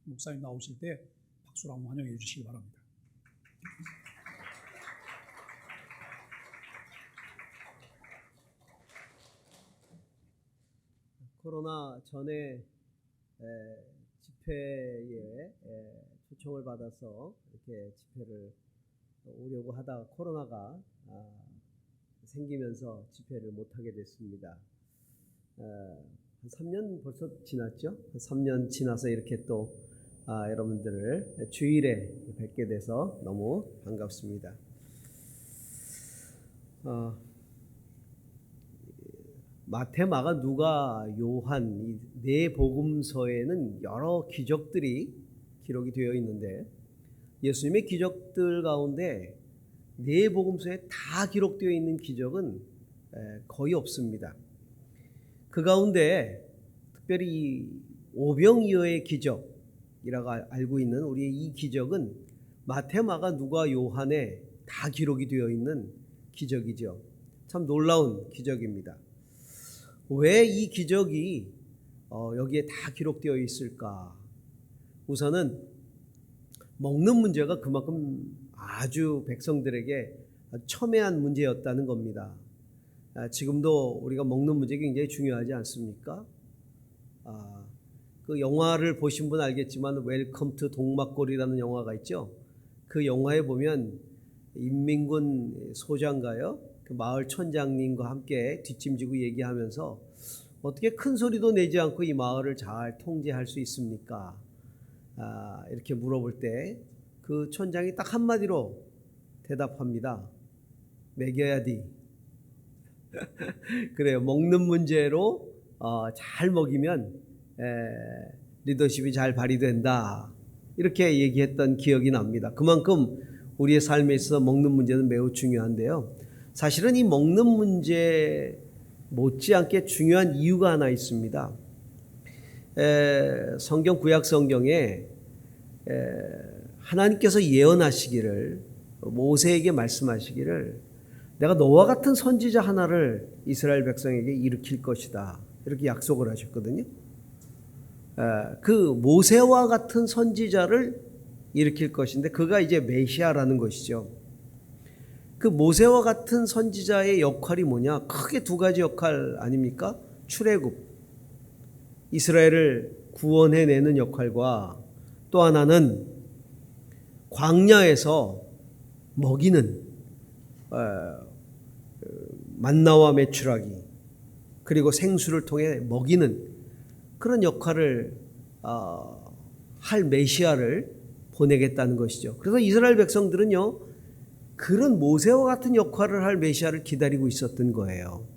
목사님 나오실 때 박수로 한번 환영해 주시기 바랍니다. 코로나 전에 집회에 초청을 받아서 이렇게 집회를 오려고 하다가 코로나가 생기면서 집회를 못하게 됐습니다. 한 3년 벌써 지났죠? 한 3년 지나서 이렇게 또 여러분들을 주일에 뵙게 돼서 너무 반갑습니다. 마태, 마가, 누가, 요한 이 네 복음서에는 여러 기적들이 기록이 되어 있는데 예수님의 기적들 가운데 네 복음서에 다 기록되어 있는 기적은 거의 없습니다. 그 가운데 특별히 이 오병이어의 기적이라고 알고 있는 우리의 이 기적은 마태, 마가, 누가, 요한에 다 기록이 되어 있는 기적이죠. 참 놀라운 기적입니다. 왜 이 기적이 여기에 다 기록되어 있을까? 우선은 먹는 문제가 그만큼 아주 백성들에게 첨예한 문제였다는 겁니다. 지금도 우리가 먹는 문제 굉장히 중요하지 않습니까? 그 영화를 보신 분 알겠지만 웰컴 투 동막골이라는 영화가 있죠. 그 영화에 보면 인민군 소장가요, 그 마을 촌장님과 함께 뒷짐지고 얘기하면서 어떻게 큰 소리도 내지 않고 이 마을을 잘 통제할 수 있습니까? 이렇게 물어볼 때 그 촌장이 딱 한마디로 대답합니다. 먹여야지. 그래요. 먹는 문제로 잘 먹이면 리더십이 잘 발휘된다. 이렇게 얘기했던 기억이 납니다. 그만큼 우리의 삶에 있어서 먹는 문제는 매우 중요한데요. 사실은 이 먹는 문제 못지않게 중요한 이유가 하나 있습니다. 성경 구약 성경에 하나님께서 예언하시기를, 모세에게 말씀하시기를 내가 너와 같은 선지자 하나를 이스라엘 백성에게 일으킬 것이다, 이렇게 약속을 하셨거든요. 그 모세와 같은 선지자를 일으킬 것인데 그가 이제 메시아라는 것이죠. 그 모세와 같은 선지자의 역할이 뭐냐? 크게 두 가지 역할 아닙니까? 출애굽, 이스라엘을 구원해내는 역할과 또 하나는 광야에서 먹이는 만나와 메추라기, 그리고 생수를 통해 먹이는 그런 역할을 할 메시아를 보내겠다는 것이죠. 그래서 이스라엘 백성들은요, 그런 모세와 같은 역할을 할 메시아를 기다리고 있었던 거예요.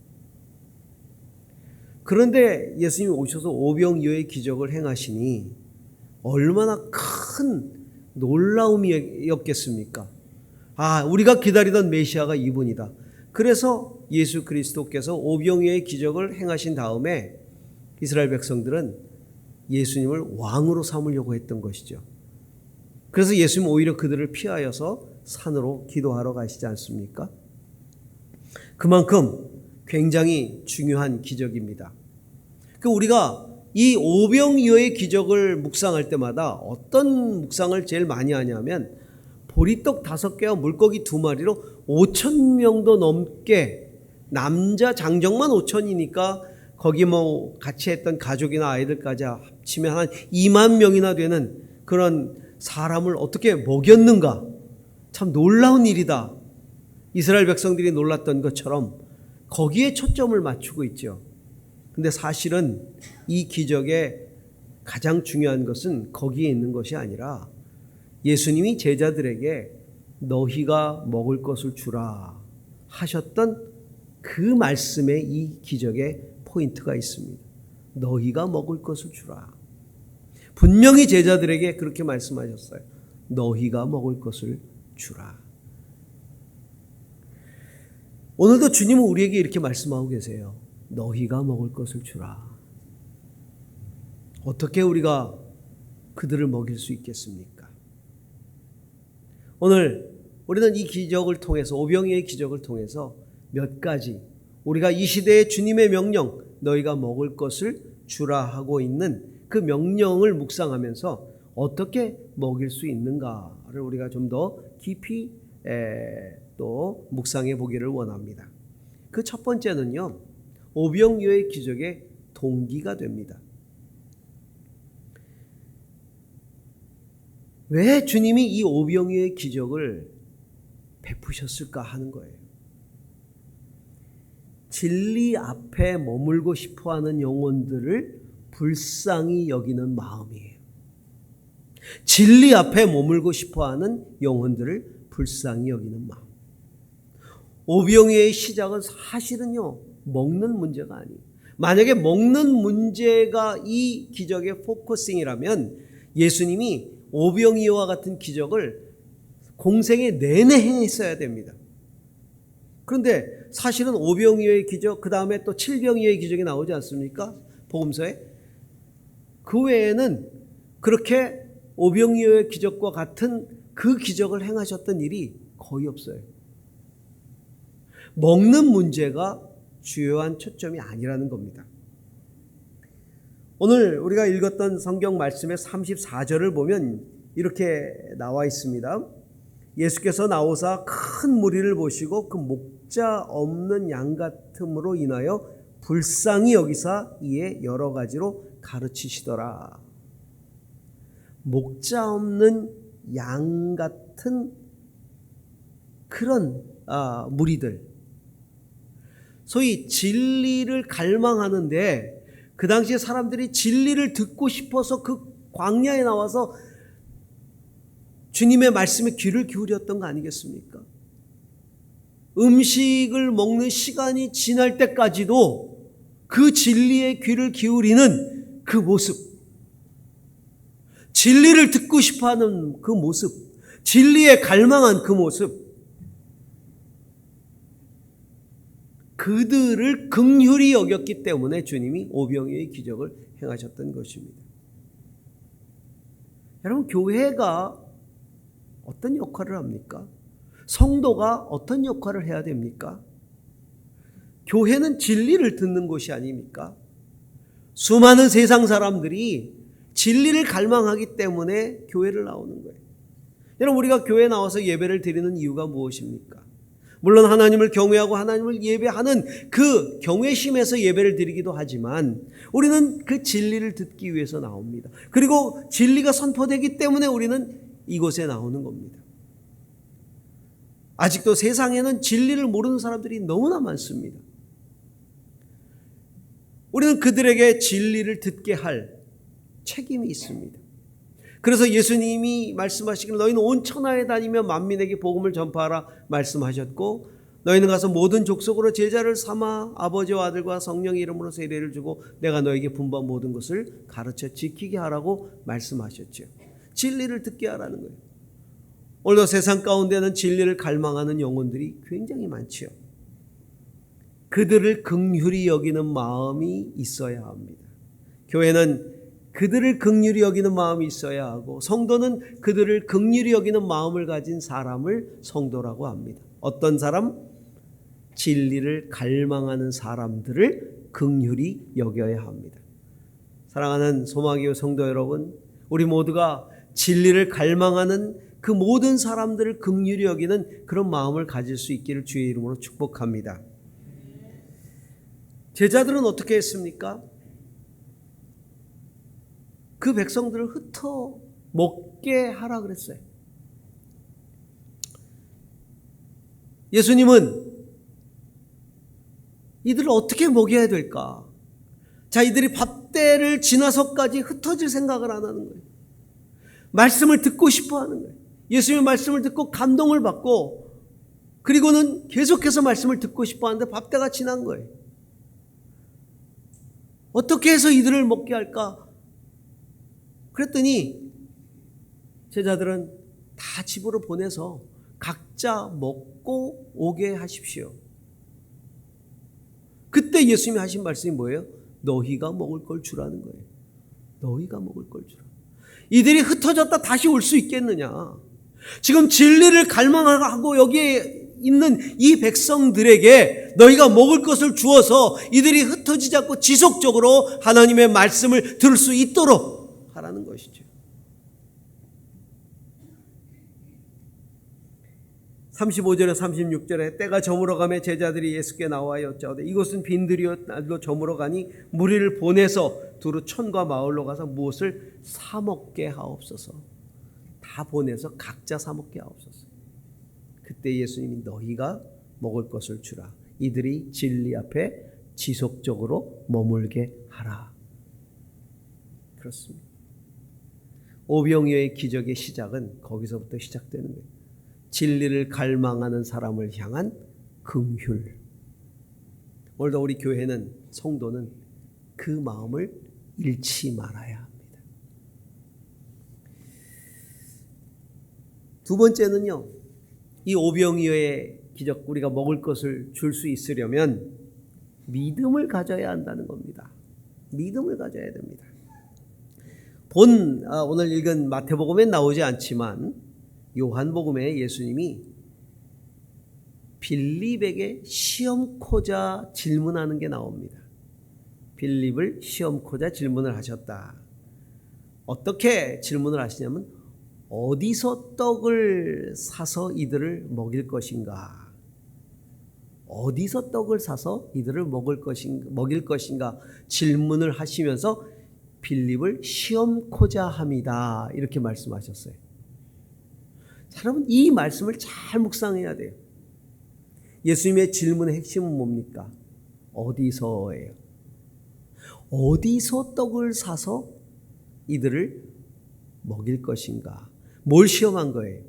그런데 예수님이 오셔서 오병이어의 기적을 행하시니 얼마나 큰 놀라움이었겠습니까? 우리가 기다리던 메시아가 이분이다. 그래서 예수 그리스도께서 오병이어의 기적을 행하신 다음에 이스라엘 백성들은 예수님을 왕으로 삼으려고 했던 것이죠. 그래서 예수님 오히려 그들을 피하여서 산으로 기도하러 가시지 않습니까? 그만큼 굉장히 중요한 기적입니다. 우리가 이 오병이어의 기적을 묵상할 때마다 어떤 묵상을 제일 많이 하냐면 보리떡 5개와 물고기 2마리로 5,000명도 넘게, 남자 장정만 5,000이니까 거기 같이 했던 가족이나 아이들까지 합치면 한 2만 명이나 되는 그런 사람을 어떻게 먹였는가? 참 놀라운 일이다. 이스라엘 백성들이 놀랐던 것처럼 거기에 초점을 맞추고 있죠. 근데 사실은 이 기적의 가장 중요한 것은 거기에 있는 것이 아니라 예수님이 제자들에게 너희가 먹을 것을 주라 하셨던 그 말씀에 이 기적의 포인트가 있습니다. 너희가 먹을 것을 주라. 분명히 제자들에게 그렇게 말씀하셨어요. 너희가 먹을 것을 주라. 오늘도 주님은 우리에게 이렇게 말씀하고 계세요. 너희가 먹을 것을 주라. 어떻게 우리가 그들을 먹일 수 있겠습니까? 오늘 우리는 이 기적을 통해서, 오병이어의 기적을 통해서 몇 가지 우리가 이 시대의 주님의 명령, 너희가 먹을 것을 주라 하고 있는 그 명령을 묵상하면서 어떻게 먹일 수 있는가를 우리가 좀 더 깊이 또 묵상해 보기를 원합니다. 그 첫 번째는요, 오병이어의 기적의 동기가 됩니다. 왜 주님이 이 오병이어의 기적을 베푸셨을까 하는 거예요. 진리 앞에 머물고 싶어하는 영혼들을 불쌍히 여기는 마음이에요. 진리 앞에 머물고 싶어하는 영혼들을 불쌍히 여기는 마음. 오병이어의 시작은 사실은요, 먹는 문제가 아니에요. 만약에 먹는 문제가 이 기적의 포커싱이라면 예수님이 오병이어와 같은 기적을 공생에 내내 행했어야 됩니다. 그런데 사실은 오병이어의 기적, 그 다음에 또 칠병이어의 기적이 나오지 않습니까? 복음서에. 그 외에는 그렇게 오병이어의 기적과 같은 그 기적을 행하셨던 일이 거의 없어요. 먹는 문제가 주요한 초점이 아니라는 겁니다. 오늘 우리가 읽었던 성경 말씀의 34절을 보면 이렇게 나와 있습니다. 예수께서 나오사 큰 무리를 보시고 그 목자 없는 양 같음으로 인하여 불쌍히 여기사 이에 여러 가지로 가르치시더라. 목자 없는 양 같은 그런 무리들, 소위 진리를 갈망하는데 그 당시에 사람들이 진리를 듣고 싶어서 그 광야에 나와서 주님의 말씀에 귀를 기울였던 거 아니겠습니까? 음식을 먹는 시간이 지날 때까지도 그 진리에 귀를 기울이는 그 모습, 진리를 듣고 싶어하는 그 모습, 진리에 갈망한 그 모습, 그들을 긍휼히 여겼기 때문에 주님이 오병이어의 기적을 행하셨던 것입니다. 여러분, 교회가 어떤 역할을 합니까? 성도가 어떤 역할을 해야 됩니까? 교회는 진리를 듣는 곳이 아닙니까? 수많은 세상 사람들이 진리를 갈망하기 때문에 교회를 나오는 거예요. 여러분, 우리가 교회에 나와서 예배를 드리는 이유가 무엇입니까? 물론 하나님을 경외하고 하나님을 예배하는 그 경외심에서 예배를 드리기도 하지만 우리는 그 진리를 듣기 위해서 나옵니다. 그리고 진리가 선포되기 때문에 우리는 이곳에 나오는 겁니다. 아직도 세상에는 진리를 모르는 사람들이 너무나 많습니다. 우리는 그들에게 진리를 듣게 할 책임이 있습니다. 그래서 예수님이 말씀하시길 너희는 온 천하에 다니며 만민에게 복음을 전파하라 말씀하셨고, 너희는 가서 모든 족속으로 제자를 삼아 아버지와 아들과 성령의 이름으로 세례를 주고 내가 너에게 분부한 모든 것을 가르쳐 지키게 하라고 말씀하셨죠. 진리를 듣게 하라는 거예요. 오늘도 세상 가운데는 진리를 갈망하는 영혼들이 굉장히 많지요. 그들을 긍휼히 여기는 마음이 있어야 합니다. 교회는 그들을 긍휼히 여기는 마음이 있어야 하고, 성도는 그들을 긍휼히 여기는 마음을 가진 사람을 성도라고 합니다. 어떤 사람? 진리를 갈망하는 사람들을 긍휼히 여겨야 합니다. 사랑하는 소망이요 성도 여러분, 우리 모두가 진리를 갈망하는 그 모든 사람들을 긍휼히 여기는 그런 마음을 가질 수 있기를 주의 이름으로 축복합니다. 제자들은 어떻게 했습니까? 그 백성들을 흩어 먹게 하라 그랬어요. 예수님은 이들을 어떻게 먹여야 될까? 자, 이들이 밥때를 지나서까지 흩어질 생각을 안 하는 거예요. 말씀을 듣고 싶어 하는 거예요. 예수님의 말씀을 듣고 감동을 받고, 그리고는 계속해서 말씀을 듣고 싶어 하는데 밥때가 지난 거예요. 어떻게 해서 이들을 먹게 할까? 그랬더니 제자들은 다 집으로 보내서 각자 먹고 오게 하십시오. 그때 예수님이 하신 말씀이 뭐예요? 너희가 먹을 걸 주라는 거예요. 너희가 먹을 걸 주라. 이들이 흩어졌다 다시 올 수 있겠느냐? 지금 진리를 갈망하고 여기에 있는 이 백성들에게 너희가 먹을 것을 주어서 이들이 흩어지지 않고 지속적으로 하나님의 말씀을 들을 수 있도록 하라는 것이죠. 35절에 36절에 때가 저물어가며 제자들이 예수께 나와 여짜오되 이곳은 빈들이요 날도 저물어가니 무리를 보내서 두루 촌과 마을로 가서 무엇을 사 먹게 하옵소서. 다 보내서 각자 사 먹게 하옵소서. 그때 예수님이 너희가 먹을 것을 주라. 이들이 진리 앞에 지속적으로 머물게 하라. 그렇습니다. 오병이어의 기적의 시작은 거기서부터 시작되는 거예요. 진리를 갈망하는 사람을 향한 긍휼. 오늘도 우리 교회는, 성도는 그 마음을 잃지 말아야 합니다. 두 번째는요, 이 오병이어의 기적, 우리가 먹을 것을 줄 수 있으려면 믿음을 가져야 한다는 겁니다. 믿음을 가져야 됩니다. 오늘 읽은 마태복음에 나오지 않지만 요한복음에 예수님이 빌립에게 시험코자 질문하는 게 나옵니다. 빌립을 시험코자 질문을 하셨다. 어떻게 질문을 하시냐면 어디서 떡을 사서 이들을 먹일 것인가? 어디서 떡을 사서 이들을 먹일 것인가? 질문을 하시면서 빌립을 시험코자 합니다. 이렇게 말씀하셨어요. 여러분, 이 말씀을 잘 묵상해야 돼요. 예수님의 질문의 핵심은 뭡니까? 어디서예요? 어디서 떡을 사서 이들을 먹일 것인가? 뭘 시험한 거예요?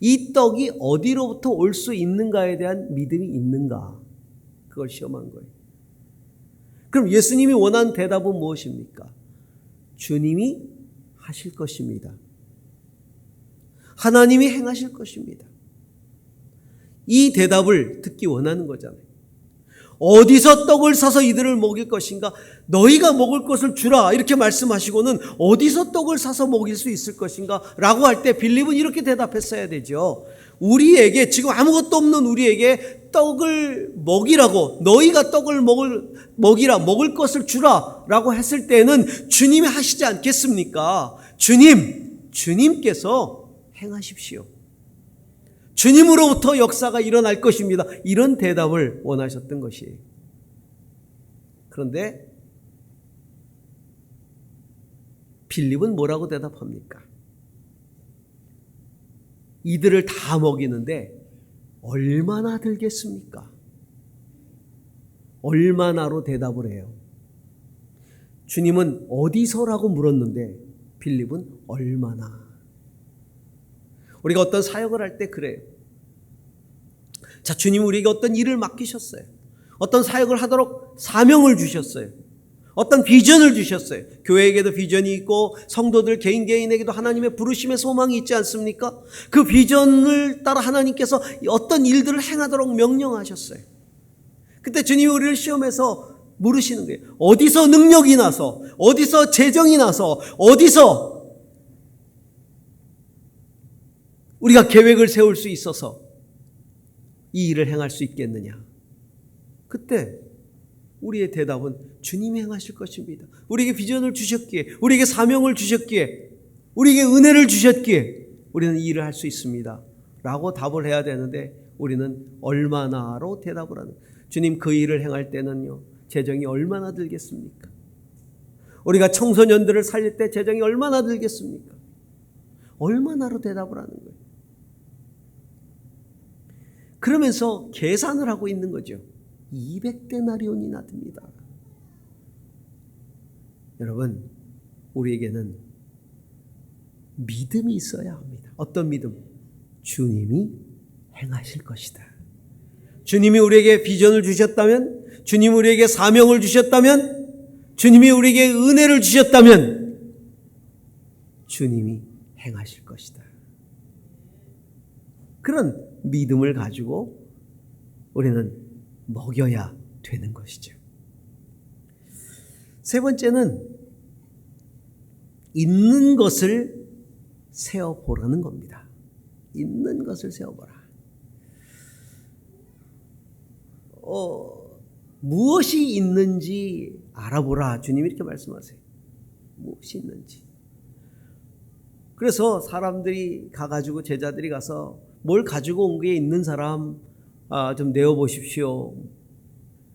이 떡이 어디로부터 올 수 있는가에 대한 믿음이 있는가? 그걸 시험한 거예요. 그럼 예수님이 원하는 대답은 무엇입니까? 주님이 하실 것입니다. 하나님이 행하실 것입니다. 이 대답을 듣기 원하는 거잖아요. 어디서 떡을 사서 이들을 먹일 것인가? 너희가 먹을 것을 주라 이렇게 말씀하시고는 어디서 떡을 사서 먹일 수 있을 것인가? 라고 할 때 빌립은 이렇게 대답했어야 되죠. 우리에게, 지금 아무것도 없는 우리에게 떡을 먹이라고, 너희가 떡을 먹을 것을 주라 라고 했을 때는 주님이 하시지 않겠습니까? 주님께서 행하십시오. 주님으로부터 역사가 일어날 것입니다. 이런 대답을 원하셨던 것이에요. 그런데 빌립은 뭐라고 대답합니까? 이들을 다 먹이는데 얼마나 들겠습니까? 얼마나로 대답을 해요. 주님은 어디서라고 물었는데 빌립은 얼마나. 우리가 어떤 사역을 할 때 그래요. 자, 주님 우리에게 어떤 일을 맡기셨어요. 어떤 사역을 하도록 사명을 주셨어요. 어떤 비전을 주셨어요. 교회에게도 비전이 있고 성도들 개인에게도 하나님의 부르심의 소망이 있지 않습니까? 그 비전을 따라 하나님께서 어떤 일들을 행하도록 명령하셨어요. 그때 주님이 우리를 시험해서 물으시는 거예요. 어디서 능력이 나서, 어디서 재정이 나서, 어디서 우리가 계획을 세울 수 있어서 이 일을 행할 수 있겠느냐? 그때 우리의 대답은 주님이 행하실 것입니다. 우리에게 비전을 주셨기에, 우리에게 사명을 주셨기에, 우리에게 은혜를 주셨기에 우리는 이 일을 할 수 있습니다. 라고 답을 해야 되는데 우리는 얼마나로 대답을 하는 거예요. 주님, 그 일을 행할 때는요, 재정이 얼마나 들겠습니까? 우리가 청소년들을 살릴 때 재정이 얼마나 들겠습니까? 얼마나로 대답을 하는 거예요. 그러면서 계산을 하고 있는 거죠. 200데나리온이나 듭니다. 여러분, 우리에게는 믿음이 있어야 합니다. 어떤 믿음? 주님이 행하실 것이다. 주님이 우리에게 비전을 주셨다면, 주님이 우리에게 사명을 주셨다면, 주님이 우리에게 은혜를 주셨다면 주님이 행하실 것이다. 그런 믿음을 가지고 우리는 먹여야 되는 것이죠. 세 번째는 있는 것을 세어보라는 겁니다. 있는 것을 세어보라. 무엇이 있는지 알아보라. 주님이 이렇게 말씀하세요. 무엇이 있는지. 그래서 사람들이 가가지고 제자들이 가서 뭘 가지고 온 게 있는 사람 좀 내어 보십시오.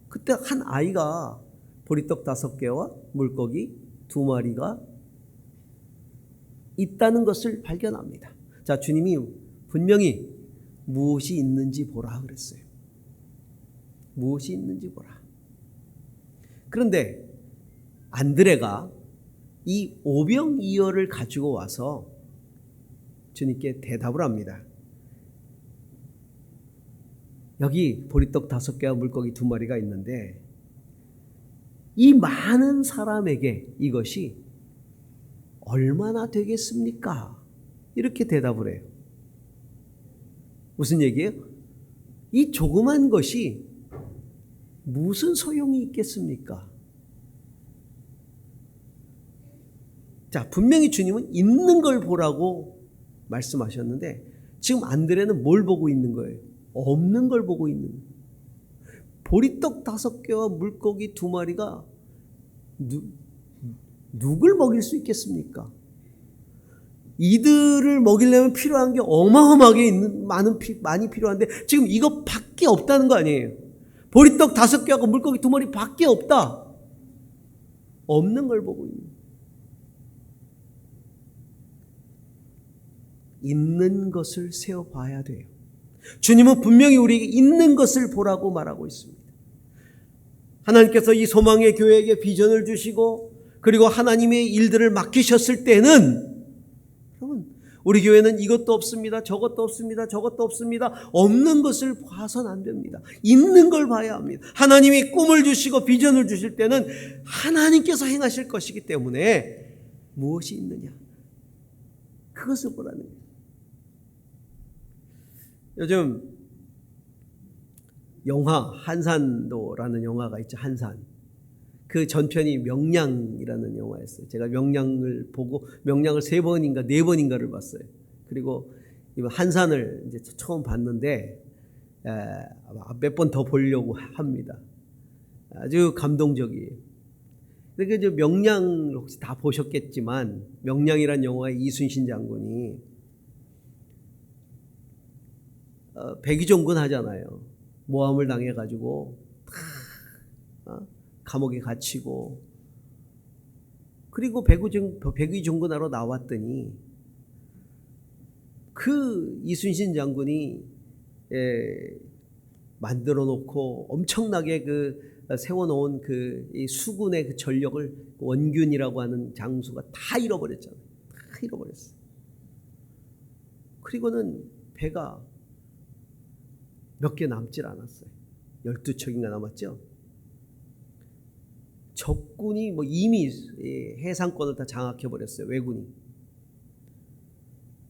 그때 한 아이가 보리떡 5개와 물고기 2마리가 있다는 것을 발견합니다. 자, 주님이 분명히 무엇이 있는지 보라 그랬어요. 무엇이 있는지 보라. 그런데 안드레가 이 오병이어를 가지고 와서 주님께 대답을 합니다. 여기 보리떡 5개와 물고기 2마리가 있는데 이 많은 사람에게 이것이 얼마나 되겠습니까? 이렇게 대답을 해요. 무슨 얘기예요? 이 조그만 것이 무슨 소용이 있겠습니까? 자, 분명히 주님은 있는 걸 보라고 말씀하셨는데 지금 안드레는 뭘 보고 있는 거예요? 없는 걸 보고 있는 거예요. 보리떡 5개와 물고기 2마리가 누굴 먹일 수 있겠습니까? 이들을 먹이려면 필요한 게 어마어마하게 많이 필요한데 지금 이것밖에 없다는 거 아니에요. 보리떡 5개하고 물고기 2마리 밖에 없다. 없는 걸 보고 있는 거예요. 있는 것을 세어봐야 돼요. 주님은 분명히 우리에게 있는 것을 보라고 말하고 있습니다. 하나님께서 이 소망의 교회에게 비전을 주시고 그리고 하나님의 일들을 맡기셨을 때는 여러분 우리 교회는 이것도 없습니다. 저것도 없습니다. 저것도 없습니다. 없는 것을 봐서는 안 됩니다. 있는 걸 봐야 합니다. 하나님이 꿈을 주시고 비전을 주실 때는 하나님께서 행하실 것이기 때문에 무엇이 있느냐 그것을 보라는 거예요. 요즘 영화 한산도라는 영화가 있죠. 한산. 그 전편이 명량이라는 영화였어요. 제가 명량을 보고 명량을 3번인가 4번인가를 봤어요. 그리고 이번 한산을 이제 처음 봤는데 몇 번 더 보려고 합니다. 아주 감동적이에요. 근데 그 명량 혹시 다 보셨겠지만 명량이라는 영화에 이순신 장군이 백의종군 하잖아요. 모함을 당해가지고 감옥에 갇히고 그리고 백의종군하러 나왔더니 그 이순신 장군이 만들어 놓고 엄청나게 그 세워놓은 이 수군의 그 전력을 원균이라고 하는 장수가 다 잃어버렸잖아요. 다 잃어버렸어요. 그리고는 배가 몇 개 남질 않았어요. 12척인가 남았죠. 적군이 이미 해상권을 다 장악해버렸어요. 왜군이.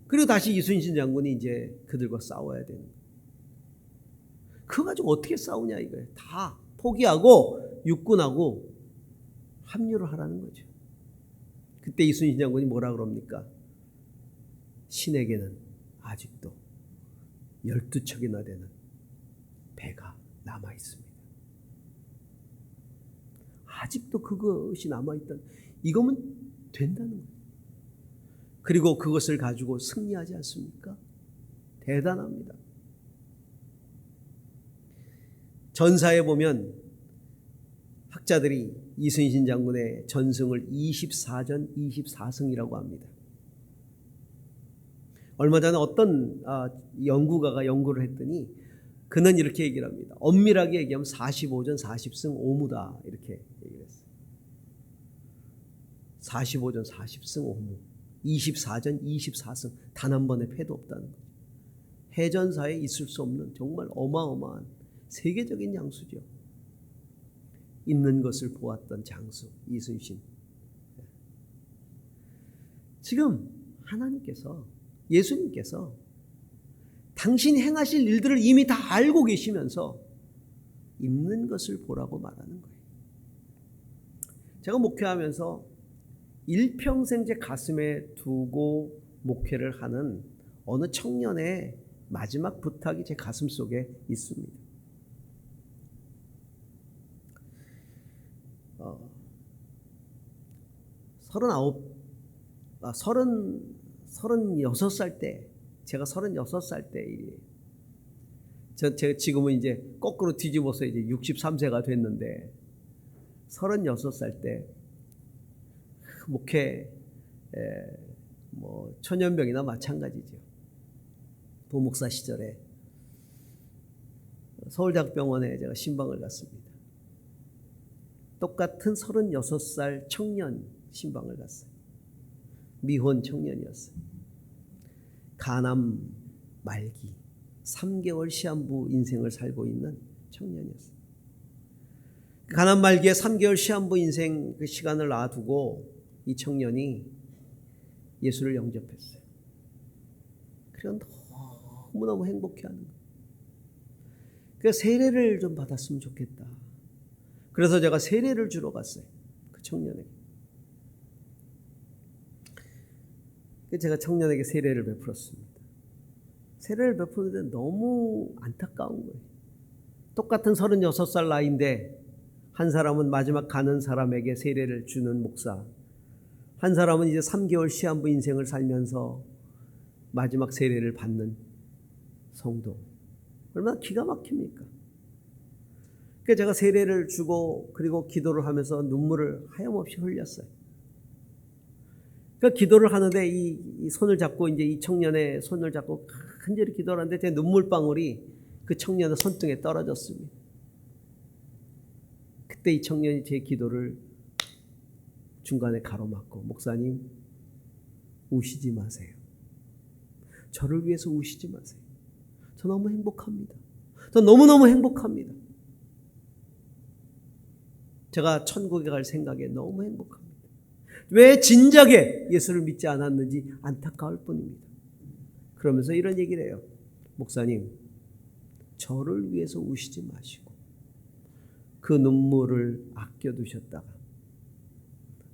그리고 다시 이순신 장군이 이제 그들과 싸워야 되는 거예요. 그거 가지고 어떻게 싸우냐 이거예요. 다 포기하고 육군하고 합류를 하라는 거죠. 그때 이순신 장군이 뭐라 그럽니까? 신에게는 아직도 12척이나 되는 배가 남아 있습니다. 아직도 그것이 남아있다. 이거면 된다는 거예요. 그리고 그것을 가지고 승리하지 않습니까? 대단합니다. 전사에 보면 학자들이 이순신 장군의 전승을 24전 24승이라고 합니다. 얼마 전에 어떤 연구가가 연구를 했더니 그는 이렇게 얘기를 합니다. 엄밀하게 얘기하면 45전 40승 5무다 이렇게 얘기를 했어요. 45전 40승 5무 24전 24승 단 한 번의 패도 없다는 거죠. 해전사에 있을 수 없는 정말 어마어마한 세계적인 장수죠. 있는 것을 보았던 장수 이순신. 지금 하나님께서 예수님께서 당신이 행하실 일들을 이미 다 알고 계시면서 있는 것을 보라고 말하는 거예요. 제가 목회하면서 일평생 제 가슴에 두고 목회를 하는 어느 청년의 마지막 부탁이 제 가슴 속에 있습니다. 39 36살 때, 제가 36살 때 일이에요. 제가 지금은 이제 거꾸로 뒤집어서 이제 63세가 됐는데 36살 때 목회 뭐 천연병이나 마찬가지죠. 부목사 시절에 서울대학병원에 제가 신방을 갔습니다. 똑같은 36살 청년 신방을 갔어요. 미혼 청년이었어요. 간암 말기 3개월 시한부 인생을 살고 있는 청년이었어요. 간암 말기에 3개월 시한부 인생 그 시간을 놔두고 이 청년이 예수를 영접했어요. 그래서 너무너무 행복해하는 거예요. 그래서 세례를 좀 받았으면 좋겠다. 그래서 제가 세례를 주러 갔어요. 그 청년에게. 제가 청년에게 세례를 베풀었습니다. 세례를 베푸는데 너무 안타까운 거예요. 똑같은 36살 나이인데 한 사람은 마지막 가는 사람에게 세례를 주는 목사, 한 사람은 이제 3개월 시한부 인생을 살면서 마지막 세례를 받는 성도. 얼마나 기가 막힙니까? 그래서 제가 세례를 주고 그리고 기도를 하면서 눈물을 하염없이 흘렸어요. 그러니까 기도를 하는데 이 손을 잡고 이제 이 청년의 손을 잡고 간절히 기도를 하는데 제 눈물방울이 그 청년의 손등에 떨어졌습니다. 그때 이 청년이 제 기도를 중간에 가로막고, 목사님 우시지 마세요. 저를 위해서 우시지 마세요. 저 너무 행복합니다. 저 너무너무 행복합니다. 제가 천국에 갈 생각에 너무 행복합니다. 왜 진작에 예수를 믿지 않았는지 안타까울 뿐입니다. 그러면서 이런 얘기를 해요. 목사님, 저를 위해서 우시지 마시고 그 눈물을 아껴두셨다가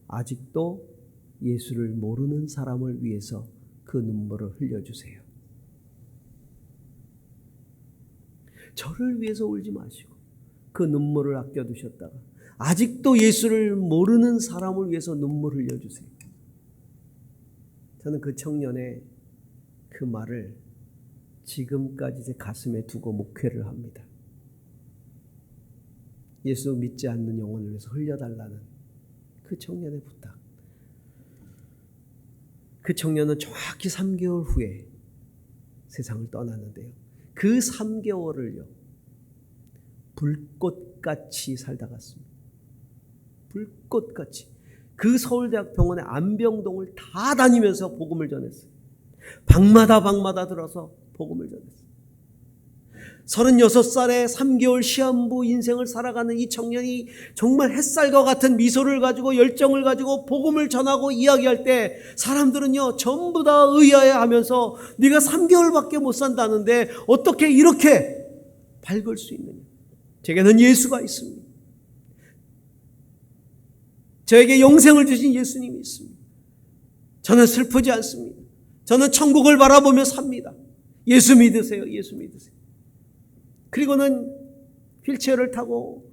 아직도 예수를 모르는 사람을 위해서 그 눈물을 흘려주세요. 저를 위해서 울지 마시고 그 눈물을 아껴두셨다가 아직도 예수를 모르는 사람을 위해서 눈물 흘려주세요. 저는 그 청년의 그 말을 지금까지 제 가슴에 두고 목회를 합니다. 예수 믿지 않는 영혼을 위해서 흘려달라는 그 청년의 부탁. 그 청년은 정확히 3개월 후에 세상을 떠났는데요. 그 3개월을요, 불꽃같이 살다 갔습니다. 불꽃같이. 그 서울대학병원의 안병동을 다 다니면서 복음을 전했어요. 방마다 들어서 복음을 전했어요. 36살에 3개월 시한부 인생을 살아가는 이 청년이 정말 햇살과 같은 미소를 가지고 열정을 가지고 복음을 전하고 이야기할 때 사람들은요 전부 다 의아해하면서 네가 3개월밖에 못 산다는데 어떻게 이렇게 밝을 수 있느냐. 제게는 예수가 있습니다. 저에게 영생을 주신 예수님이 있습니다. 저는 슬프지 않습니다. 저는 천국을 바라보며 삽니다. 예수 믿으세요. 예수 믿으세요. 그리고는 휠체어를 타고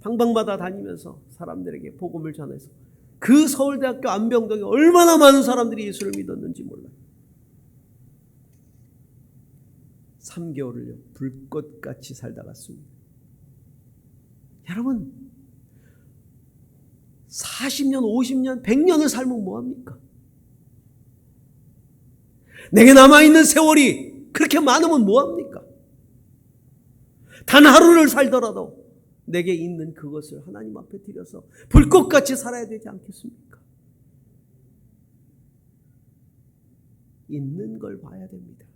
방방마다 다니면서 사람들에게 복음을 전해서 그 서울대학교 안병동에 얼마나 많은 사람들이 예수를 믿었는지 몰라요. 3개월을요 불꽃같이 살다 갔습니다. 여러분 40년, 50년, 100년을 살면 뭐합니까? 내게 남아있는 세월이 그렇게 많으면 뭐합니까? 단 하루를 살더라도 내게 있는 그것을 하나님 앞에 드려서 불꽃같이 살아야 되지 않겠습니까? 있는 걸 봐야 됩니다.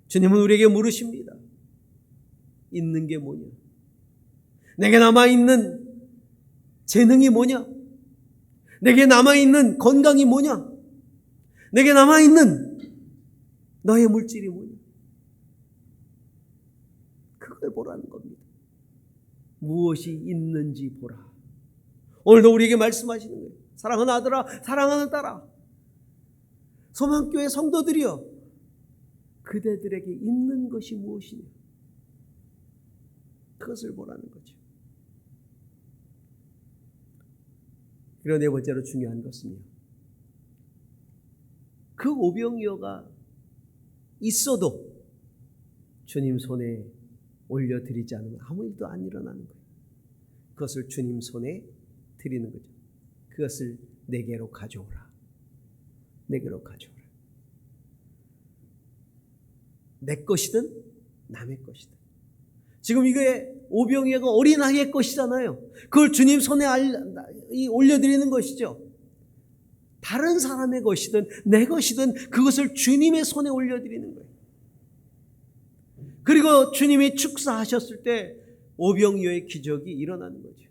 주님은 우리에게 물으십니다. 있는 게 뭐냐? 내게 남아있는 재능이 뭐냐? 내게 남아있는 건강이 뭐냐? 내게 남아있는 너의 물질이 뭐냐? 그걸 보라는 겁니다. 무엇이 있는지 보라. 오늘도 우리에게 말씀하시는 거예요. 사랑하는 아들아, 사랑하는 딸아, 소망교회 성도들이여, 그대들에게 있는 것이 무엇이냐? 그것을 보라는 거죠. 그리고 네 번째로 중요한 것은요, 그 오병이어가 있어도 주님 손에 올려드리지 않으면 아무 일도 안 일어나는 거예요. 그것을 주님 손에 드리는 거죠. 그것을 내게로 가져오라. 내게로 가져오라. 내 것이든 남의 것이든. 지금 이게 오병이어가 어린아이의 것이잖아요. 그걸 주님 손에 올려드리는 것이죠. 다른 사람의 것이든 내 것이든 그것을 주님의 손에 올려드리는 거예요. 그리고 주님이 축사하셨을 때 오병이어의 기적이 일어나는 거죠.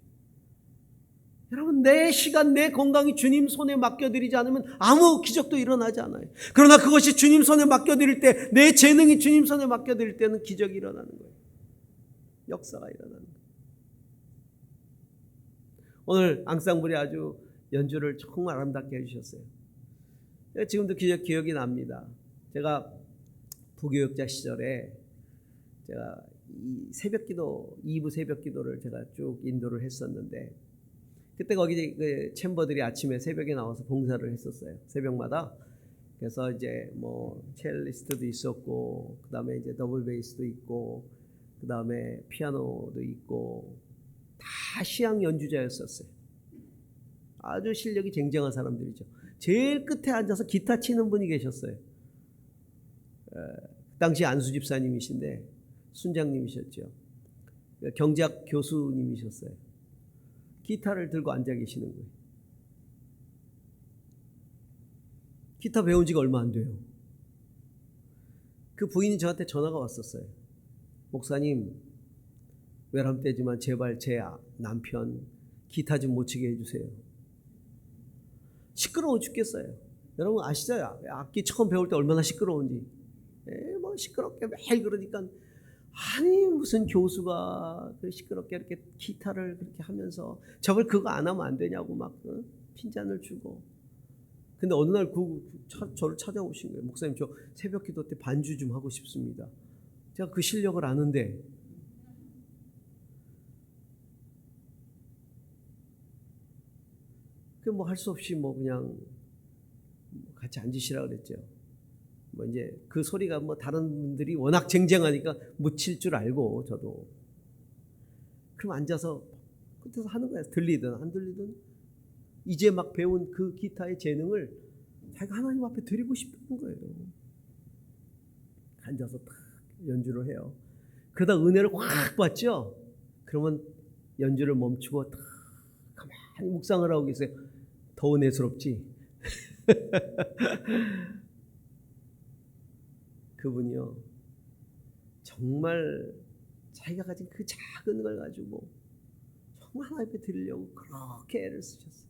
여러분, 내 시간, 내 건강이 주님 손에 맡겨드리지 않으면 아무 기적도 일어나지 않아요. 그러나 그것이 주님 손에 맡겨드릴 때, 내 재능이 주님 손에 맡겨드릴 때는 기적이 일어나는 거예요. 역사가 일어나는 거예요. 오늘 앙상블이 아주 연주를 정말 아름답게 해주셨어요. 지금도 기억이 납니다. 제가 부교육자 시절에 제가 이 새벽기도, 2부 새벽기도를 제가 쭉 인도를 했었는데, 그때 거기 그 챔버들이 아침에 새벽에 나와서 봉사를 했었어요. 새벽마다. 그래서 이제 뭐 첼리스트도 있었고, 그 다음에 이제 더블 베이스도 있고, 그 다음에 피아노도 있고, 다 시향 연주자였었어요. 아주 실력이 쟁쟁한 사람들이죠. 제일 끝에 앉아서 기타 치는 분이 계셨어요. 당시 안수 집사님이신데 순장님이셨죠. 경제학 교수님이셨어요. 기타를 들고 앉아 계시는 거예요. 기타 배운 지가 얼마 안 돼요. 그 부인이 저한테 전화가 왔었어요. 목사님, 외람되지만 제발 제 남편 기타 좀 못 치게 해주세요. 시끄러워 죽겠어요. 여러분 아시죠? 악기 처음 배울 때 얼마나 시끄러운지. 뭐 시끄럽게 매일 그러니까, 아니 무슨 교수가 시끄럽게 이렇게 기타를 그렇게 하면서 저걸 그거 안 하면 안 되냐고 막 핀잔을 주고. 근데 어느 날 저를 찾아오신 거예요. 목사님, 저 새벽 기도 때 반주 좀 하고 싶습니다. 제가 그 실력을 아는데, 그 뭐 할 수 없이 뭐 그냥 같이 앉으시라 그랬죠. 뭐 이제 그 소리가 뭐 다른 분들이 워낙 쟁쟁하니까 묻힐 줄 알고 저도. 그럼 앉아서 끝에서 하는 거야. 들리든 안 들리든 이제 막 배운 그 기타의 재능을 자기가 하나님 앞에 드리고 싶은 거예요. 앉아서 딱 연주를 해요. 그러다 은혜를 확 받죠. 그러면 연주를 멈추고 딱 가만히 묵상을 하고 계세요. 더 은혜스럽지? 그분이요, 정말 자기가 가진 그 작은 걸 가지고 정말 하나님 앞에 드리려고 그렇게 애를 쓰셨어요.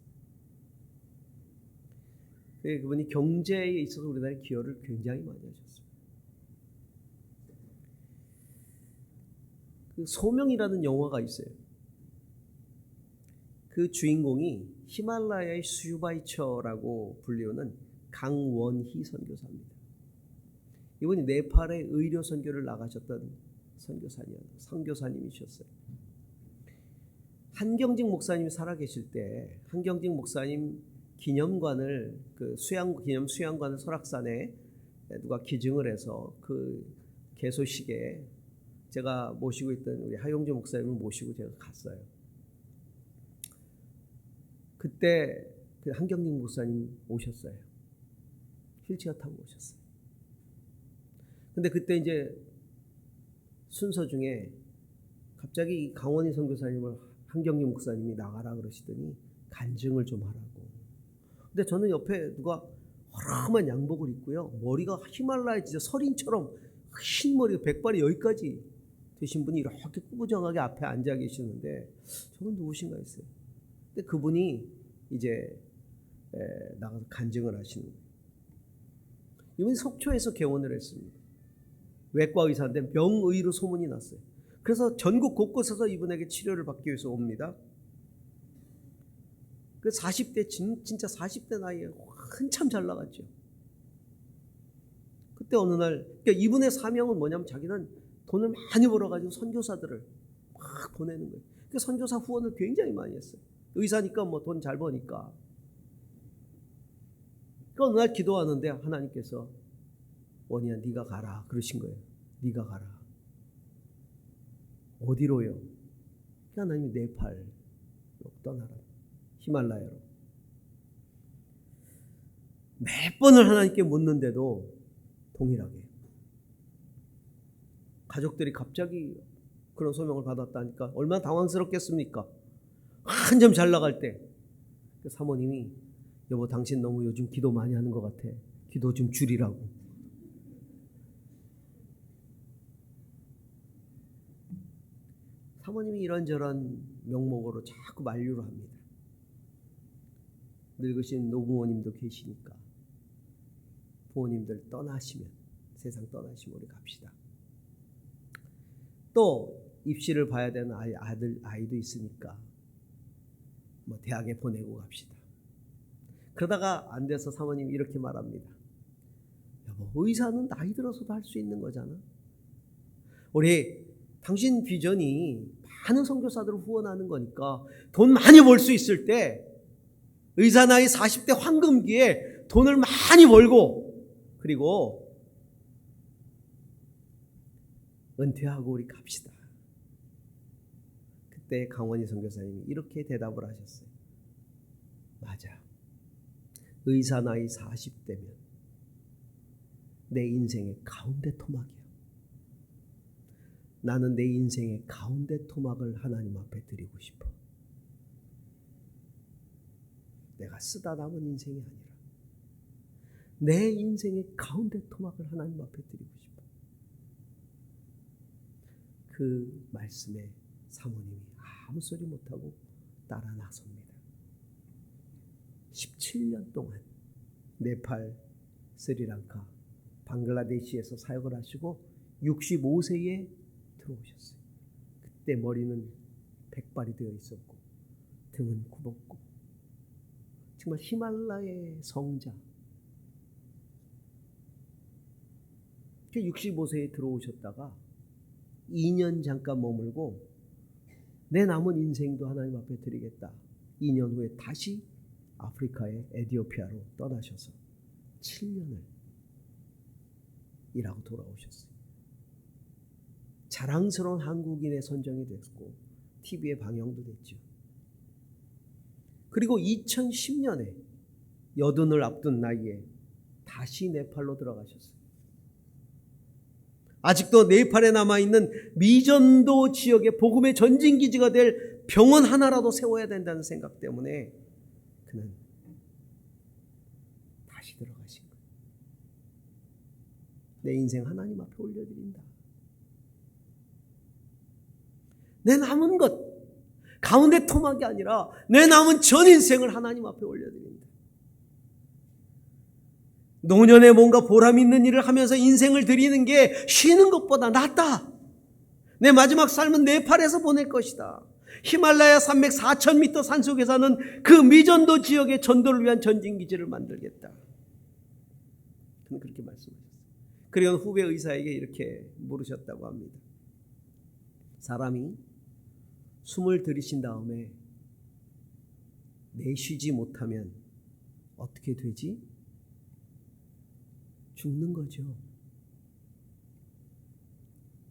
그분이 경제에 있어서 우리나라에 기여를 굉장히 많이 하셨어요. 그 소명이라는 영화가 있어요. 그 주인공이 히말라야의 슈바이처라고 불리우는 강원희 선교사입니다. 이분이 네팔에 의료 선교를 나가셨던 선교사님이셨어요. 한경직 목사님이 살아계실 때 한경직 목사님 기념관을 기념 수양관을 설악산에 누가 기증을 해서 그 개소식에 제가 모시고 있던 우리 하용주 목사님을 모시고 제가 갔어요. 그때 그 한경직 목사님 오셨어요. 휠체어 타고 오셨어요. 근데 그때 이제 순서 중에 갑자기 강원희 선교사님을 한경직 목사님이 나가라 그러시더니 간증을 좀 하라고. 근데 저는 옆에 누가 허름한 양복을 입고요, 머리가 히말라야 진짜 설인처럼 흰 머리가 백발이 여기까지 되신 분이 이렇게 꾸부정하게 앞에 앉아 계시는데 저건 누구신가 했어요. 근데 그분이 이제 나가서 간증을 하시는 거예요. 이분이 속초에서 개원을 했습니다. 외과 의사인데 명의로 소문이 났어요. 그래서 전국 곳곳에서 이분에게 치료를 받기 위해서 옵니다. 그 40대 진짜 40대 나이에 한참 잘 나갔죠. 그때 어느 날, 그러니까 이분의 사명은 뭐냐면 자기는 돈을 많이 벌어가지고 선교사들을 막 보내는 거예요. 그 선교사 후원을 굉장히 많이 했어요. 의사니까 뭐 돈 잘 버니까. 그 어느 날 기도하는데 하나님께서 원희야 네가 가라 그러신 거예요. 네가 가라. 어디로요? 하나님이 네팔로 떠나라. 히말라야로. 몇 번을 하나님께 묻는데도 동일하게. 가족들이 갑자기 그런 소명을 받았다니까 얼마나 당황스럽겠습니까? 한참 잘 나갈 때 사모님이 여보 당신 너무 요즘 기도 많이 하는 것 같아. 기도 좀 줄이라고. 사모님이 이런저런 명목으로 자꾸 만류를 합니다. 늙으신 노부모님도 계시니까 부모님들 떠나시면 세상 떠나시면 우리 갑시다. 또 입시를 봐야 되는 아이도 있으니까 뭐 대학에 보내고 갑시다. 그러다가 안 돼서 사모님이 이렇게 말합니다. 여보 의사는 나이 들어서도 할 수 있는 거잖아. 우리 당신 비전이 많은 선교사들을 후원하는 거니까 돈 많이 벌 수 있을 때 의사 나이 40대 황금기에 돈을 많이 벌고 그리고 은퇴하고 우리 갑시다. 그때 강원희 선교사님이 이렇게 대답을 하셨어요. 맞아. 의사 나이 40대면 내 인생의 가운데 토막이야. 나는 내 인생의 가운데 토막을 하나님 앞에 드리고 싶어. 내가 쓰다 남은 인생이 아니라 내 인생의 가운데 토막을 하나님 앞에 드리고 싶어. 그 말씀에 사모님이 아무 소리 못하고 따라 나섭니다. 17년 동안 네팔, 스리랑카, 방글라데시에서 사역을 하시고 65세에 들어오셨어요. 그때 머리는 백발이 되어 있었고 등은 굽었고 정말 히말라야의 성자. 65세에 들어오셨다가 2년 잠깐 머물고 내 남은 인생도 하나님 앞에 드리겠다. 2년 후에 다시 아프리카의 에티오피아로 떠나셔서 7년을 일하고 돌아오셨어요. 자랑스러운 한국인의 선정이 됐고 TV에 방영도 됐죠. 그리고 2010년에 80을 앞둔 나이에 다시 네팔로 들어가셨어요. 아직도 네팔에 남아있는 미전도 지역의 복음의 전진기지가 될 병원 하나라도 세워야 된다는 생각 때문에 그는 다시 들어가신 거예요. 내 인생 하나님 앞에 올려드린다. 내 남은 것, 가운데 토막이 아니라 내 남은 전 인생을 하나님 앞에 올려드린다. 노년에 뭔가 보람 있는 일을 하면서 인생을 드리는 게 쉬는 것보다 낫다. 내 마지막 삶은 네팔에서 보낼 것이다. 히말라야 산맥 4,000m 산속에서는 그 미전도 지역의 전도를 위한 전진기지를 만들겠다. 그는 그렇게 말씀하셨어요. 그리고 후배 의사에게 이렇게 물으셨다고 합니다. 사람이 숨을 들이신 다음에 내쉬지 못하면 어떻게 되지? 죽는 거죠.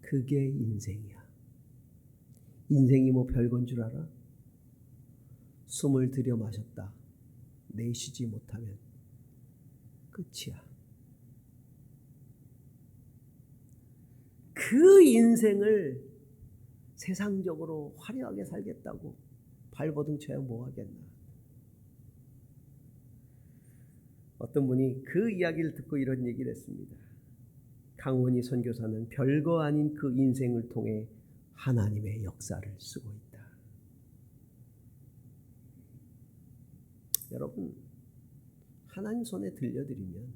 그게 인생이야. 인생이 뭐 별건 줄 알아? 숨을 들여 마셨다. 내쉬지 못하면 끝이야. 그 인생을 세상적으로 화려하게 살겠다고 발버둥 쳐야 뭐 하겠나. 어떤 분이 그 이야기를 듣고 이런 얘기를 했습니다. 강원희 선교사는 별거 아닌 그 인생을 통해 하나님의 역사를 쓰고 있다. 여러분, 하나님 손에 들려드리면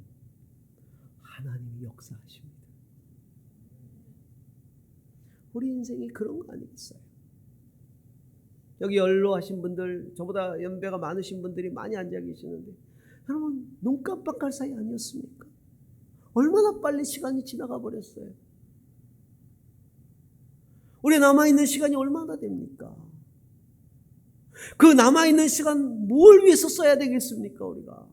하나님이 역사하십니다. 우리 인생이 그런 거 아니겠어요? 여기 연로하신 분들, 저보다 연배가 많으신 분들이 많이 앉아 계시는데 여러분, 눈 깜빡할 사이 아니었습니까? 얼마나 빨리 시간이 지나가 버렸어요. 우리 남아있는 시간이 얼마나 됩니까? 그 남아있는 시간 뭘 위해서 써야 되겠습니까? 우리가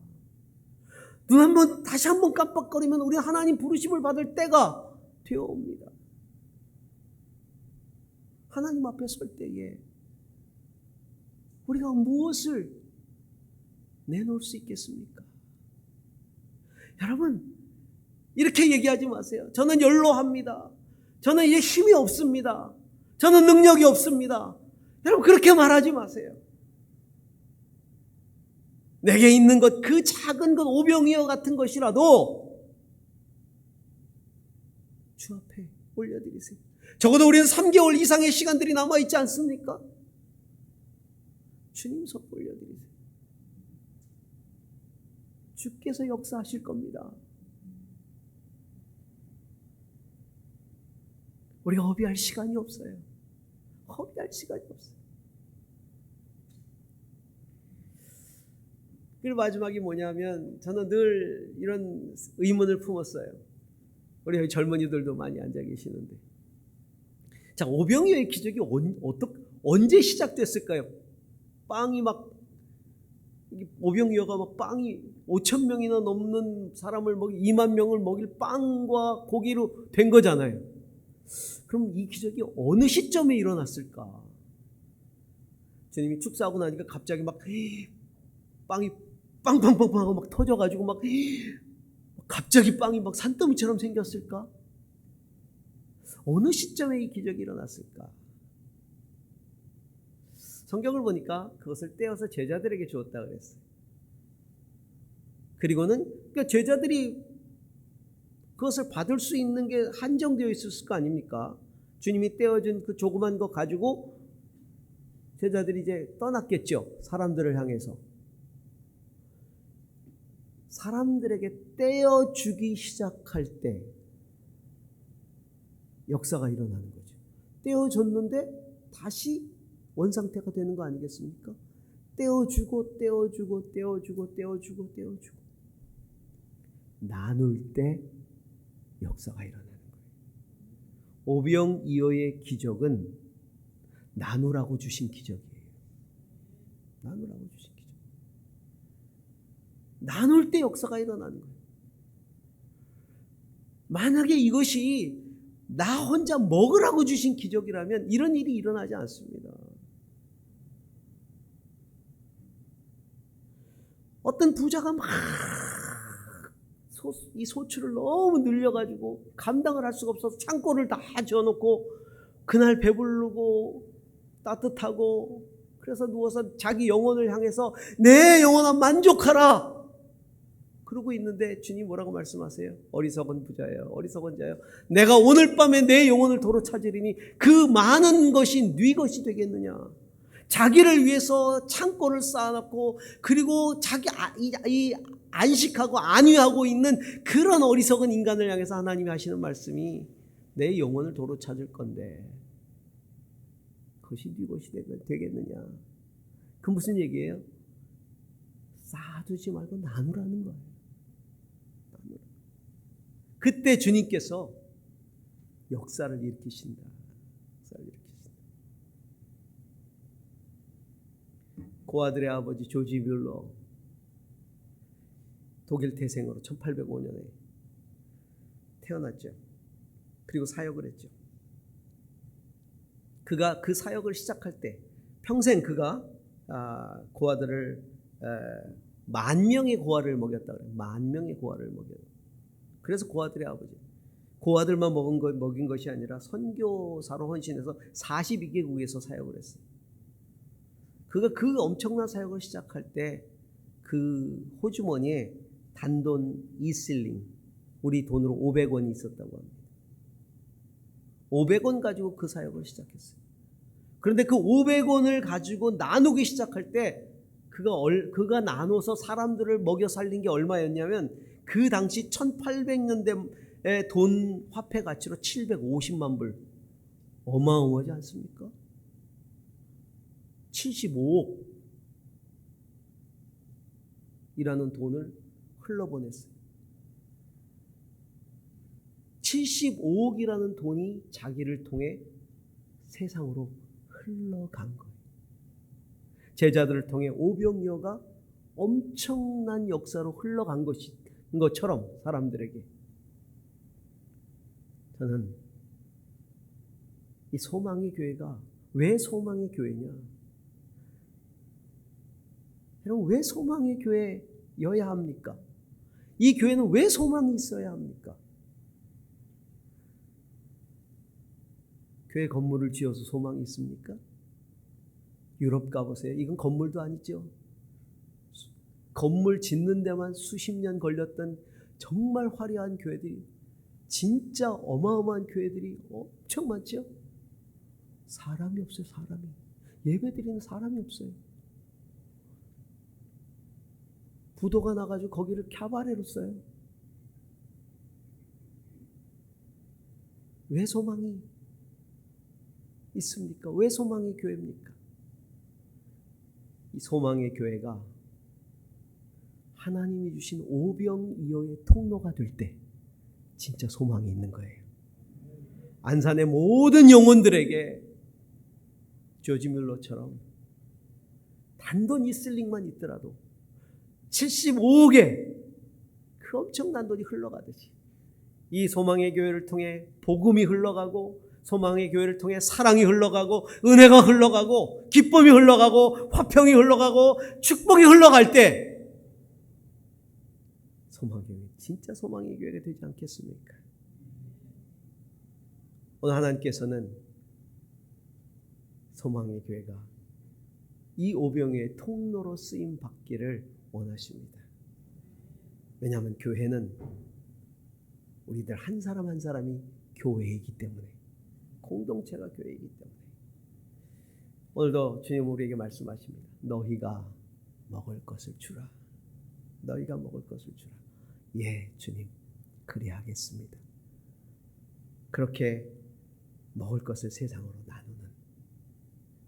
눈 한번 다시 한번 깜빡거리면 우리 하나님 부르심을 받을 때가 되어옵니다. 하나님 앞에 설 때에 우리가 무엇을 내놓을 수 있겠습니까? 여러분, 이렇게 얘기하지 마세요. 저는 연로합니다. 저는 이제 힘이 없습니다. 저는 능력이 없습니다. 여러분, 그렇게 말하지 마세요. 내게 있는 것, 그 작은 것, 오병이어 같은 것이라도 주 앞에 올려드리세요. 적어도 우리는 3개월 이상의 시간들이 남아있지 않습니까? 주님 손 올려드리세요. 주께서 역사하실 겁니다. 우리가 허비할 시간이 없어요. 허비할 시간이 없어요. 그리고 마지막이 뭐냐면 저는 늘 이런 의문을 품었어요. 우리 여기 젊은이들도 많이 앉아 계시는데, 자, 오병이어의 기적이 언제 시작됐을까요? 빵이 막, 오병이어가 막 빵이 5천 명이나 넘는 사람을 2만 명을 먹일 빵과 고기로 된 거잖아요. 그럼 이 기적이 어느 시점에 일어났을까? 주님이 축사하고 나니까 갑자기 막 빵이 빵빵빵빵 하고 막 터져가지고 막 갑자기 빵이 막 산더미처럼 생겼을까? 어느 시점에 이 기적이 일어났을까? 성경을 보니까 그것을 떼어서 제자들에게 주었다 그랬어요. 그리고는 그러니까 제자들이 그것을 받을 수 있는 게 한정되어 있었을 거 아닙니까? 주님이 떼어준 그 조그만 거 가지고 제자들이 이제 떠났겠죠. 사람들을 향해서. 사람들에게 떼어주기 시작할 때 역사가 일어나는 거죠. 떼어줬는데 다시 원상태가 되는 거 아니겠습니까? 떼어주고 떼어주고 떼어주고 떼어주고 떼어주고 나눌 때 역사가 일어나는 거예요. 오병이어의 기적은 나누라고 주신 기적이에요. 나누라고 주신 기적. 나눌 때 역사가 일어나는 거예요. 만약에 이것이 나 혼자 먹으라고 주신 기적이라면 이런 일이 일어나지 않습니다. 어떤 부자가 막 이 소출을 너무 늘려가지고 감당을 할 수가 없어서 창고를 다 지어놓고 그날 배부르고 따뜻하고 그래서 누워서 자기 영혼을 향해서 내 영혼아 만족하라 그러고 있는데 주님 뭐라고 말씀하세요? 어리석은 부자예요. 어리석은 자예요. 내가 오늘 밤에 내 영혼을 도로 찾으리니 그 많은 것이 네 것이 되겠느냐. 자기를 위해서 창고를 쌓아놓고 그리고 자기 안식하고 안위하고 있는 그런 어리석은 인간을 향해서 하나님이 하시는 말씀이 내 영혼을 도로 찾을 건데 그것이 네 것이 되겠느냐. 그 무슨 얘기예요? 쌓아두지 말고 나누라는 거예요. 나누라. 그때 주님께서 역사를 일으키신다. 역사를 일으키신다. 고아들의 아버지 조지 뮬러 독일 태생으로 1805년에 태어났죠. 그리고 사역을 했죠. 그가 그 사역을 시작할 때 평생 그가 고아들을 10,000명의 고아를 먹였다 그래요. 10,000명의 고아를 먹여요. 그래서 고아들의 아버지. 고아들만 먹인 것이 아니라 선교사로 헌신해서 42개국에서 사역을 했어요. 그가 그 엄청난 사역을 시작할 때 그 호주머니에 단돈 2실링, 우리 돈으로 500원이 있었다고 합니다. 500원 가지고 그 사역을 시작했어요. 그런데 그 500원을 가지고 나누기 시작할 때 그가 나눠서 사람들을 먹여 살린 게 얼마였냐면 그 당시 1800년대의 돈 화폐 가치로 750만 불. 어마어마하지 않습니까? 75억 이라는 돈을 흘러보냈어요. 75억이라는 돈이 자기를 통해 세상으로 흘러간 거예요. 제자들을 통해 오병이어가 엄청난 역사로 흘러간 것이 것처럼 사람들에게 저는 이 소망의 교회가 왜 소망의 교회냐? 여러분, 왜 소망의 교회여야 합니까? 이 교회는 왜 소망이 있어야 합니까? 교회 건물을 지어서 소망이 있습니까? 유럽 가보세요. 이건 건물도 아니죠. 건물 짓는 데만 수십 년 걸렸던 정말 화려한 교회들이, 진짜 어마어마한 교회들이 엄청 많죠. 사람이 없어요. 사람이. 예배드리는 사람이 없어요. 부도가 나가지고 거기를 캬바레로 써요. 왜 소망이 있습니까? 왜 소망의 교회입니까? 이 소망의 교회가 하나님이 주신 오병이어의 통로가 될 때 진짜 소망이 있는 거예요. 안산의 모든 영혼들에게 조지 뮬러처럼 단돈 이슬링만 있더라도 75억의 그 엄청난 돈이 흘러가듯이 이 소망의 교회를 통해 복음이 흘러가고, 소망의 교회를 통해 사랑이 흘러가고, 은혜가 흘러가고, 기쁨이 흘러가고, 화평이 흘러가고, 축복이 흘러갈 때 소망의 교회, 진짜 소망의 교회가 되지 않겠습니까? 오늘 하나님께서는 소망의 교회가 이 오병의 통로로 쓰임 받기를 원하십니다. 왜냐하면 교회는 우리들 한 사람 한 사람이 교회이기 때문에, 공동체가 교회이기 때문에. 오늘도 주님 우리에게 말씀하십니다. 너희가 먹을 것을 주라. 너희가 먹을 것을 주라. 예, 주님, 그리하겠습니다. 그렇게 먹을 것을 세상으로 나누는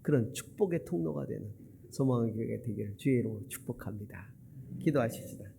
그런 축복의 통로가 되는 소망의 교회가 되기를 주의 이름으로 축복합니다. 기도하십시다.